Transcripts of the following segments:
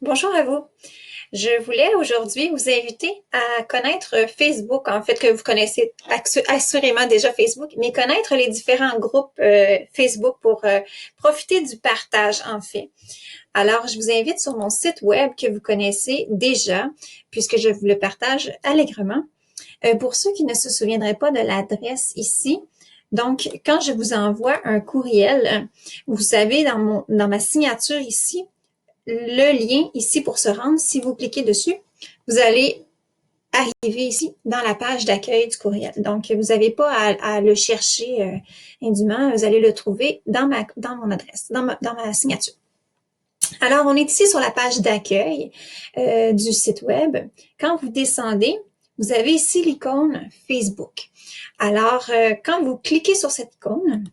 Bonjour à vous. Je voulais aujourd'hui vous inviter à connaître Facebook, en fait, que vous connaissez assurément déjà Facebook, mais connaître les différents groupes Facebook pour profiter du partage, en fait. Alors, je vous invite sur mon site web que vous connaissez déjà, puisque je vous le partage allègrement. Pour ceux qui ne se souviendraient pas de l'adresse ici, donc, quand je vous envoie un courriel, vous savez, dans ma signature ici, le lien ici pour se rendre, si vous cliquez dessus, vous allez arriver ici dans la page d'accueil du courriel. Donc, vous n'avez pas à le chercher indûment, vous allez le trouver dans mon adresse, dans ma signature. Alors, on est ici sur la page d'accueil du site web. Quand vous descendez, vous avez ici l'icône Facebook. Alors, quand vous cliquez sur cette icône,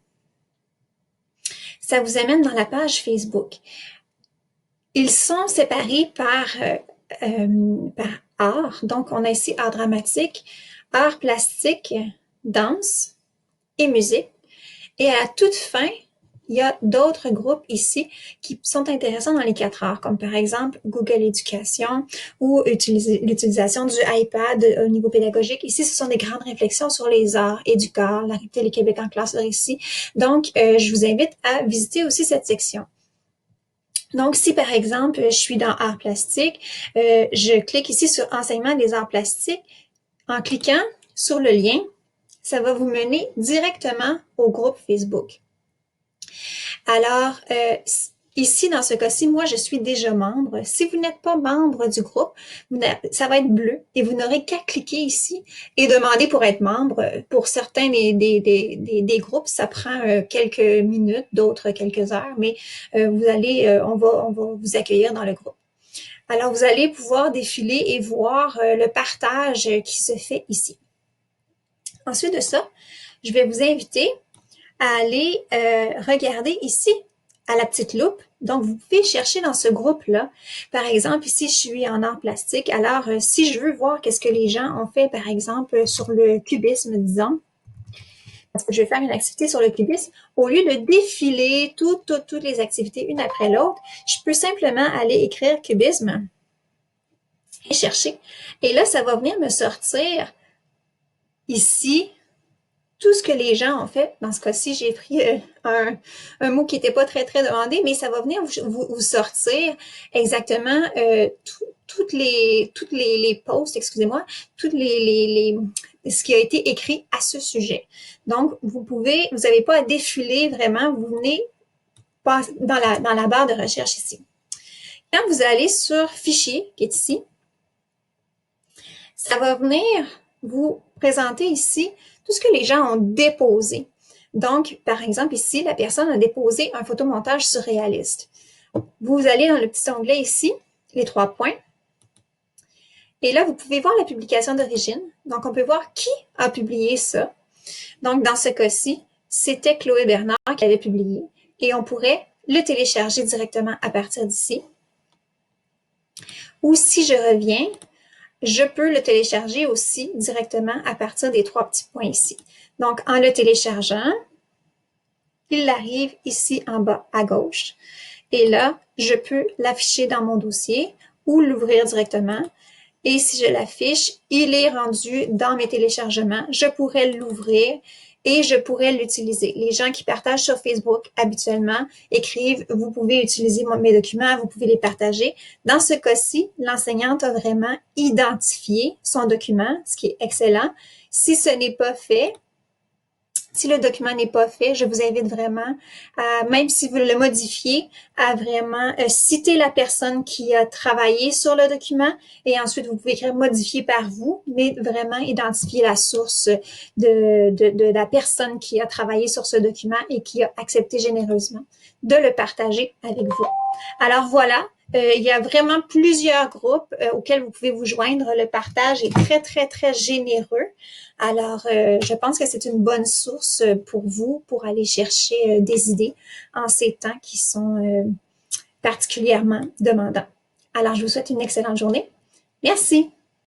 ça vous amène dans la page Facebook. Ils sont séparés par art. Donc, on a ici art dramatique, art plastique, danse et musique. Et à la toute fin, il y a d'autres groupes ici qui sont intéressants dans les 4 arts, comme par exemple Google Éducation ou l'utilisation du iPad au niveau pédagogique. Ici, ce sont des grandes réflexions sur les arts et du corps, la Télé Québec en classe de récit. Donc, je vous invite à visiter aussi cette section. Donc, si par exemple, je suis dans arts plastiques, je clique ici sur enseignement des arts plastiques. En cliquant sur le lien, ça va vous mener directement au groupe Facebook. Alors, ici, dans ce cas-ci, moi, je suis déjà membre. Si vous n'êtes pas membre du groupe, ça va être bleu et vous n'aurez qu'à cliquer ici et demander pour être membre. Pour certains des groupes, ça prend quelques minutes, d'autres quelques heures, mais on va vous accueillir dans le groupe. Alors, vous allez pouvoir défiler et voir le partage qui se fait ici. Ensuite de ça, je vais vous inviter à aller regarder ici à la petite loupe. Donc, vous pouvez chercher dans ce groupe-là. Par exemple, ici, je suis en art plastique. Alors, si je veux voir qu'est-ce que les gens ont fait, par exemple, sur le cubisme, disons, parce que je vais faire une activité sur le cubisme, au lieu de défiler toutes les activités une après l'autre, je peux simplement aller écrire cubisme et chercher. Et là, ça va venir me sortir ici tout ce que les gens ont fait. Dans ce cas-ci, j'ai pris un mot qui n'était pas très demandé, mais ça va venir vous sortir exactement toutes les posts, excusez-moi, ce qui a été écrit à ce sujet. Donc, vous n'avez pas à défiler vraiment, vous venez dans la barre de recherche ici. Quand vous allez sur Fichier, qui est ici, ça va venir vous présenter ici tout ce que les gens ont déposé. Donc, par exemple, ici, la personne a déposé un photomontage surréaliste. Vous allez dans le petit onglet ici, les 3 points, et là, vous pouvez voir la publication d'origine. Donc, on peut voir qui a publié ça. Donc, dans ce cas-ci, c'était Chloé Bernard qui avait publié, et on pourrait le télécharger directement à partir d'ici. Ou si je reviens, je peux le télécharger aussi directement à partir des 3 petits points ici. Donc, en le téléchargeant, il arrive ici en bas à gauche. Et là, je peux l'afficher dans mon dossier ou l'ouvrir directement. Et si je l'affiche, il est rendu dans mes téléchargements. Je pourrais l'ouvrir et je pourrais l'utiliser. Les gens qui partagent sur Facebook habituellement écrivent « Vous pouvez utiliser mes documents, vous pouvez les partager ». Dans ce cas-ci, l'enseignante a vraiment identifié son document, ce qui est excellent. Si ce n'est pas fait, si le document n'est pas fait, je vous invite vraiment, même si vous le modifiez, à vraiment citer la personne qui a travaillé sur le document et ensuite vous pouvez écrire modifié par vous, mais vraiment identifier la source de la personne qui a travaillé sur ce document et qui a accepté généreusement de le partager avec vous. Alors voilà, il y a vraiment plusieurs groupes auxquels vous pouvez vous joindre. Le partage est très généreux. Alors, je pense que c'est une bonne source pour vous pour aller chercher des idées en ces temps qui sont particulièrement demandants. Alors, je vous souhaite une excellente journée. Merci.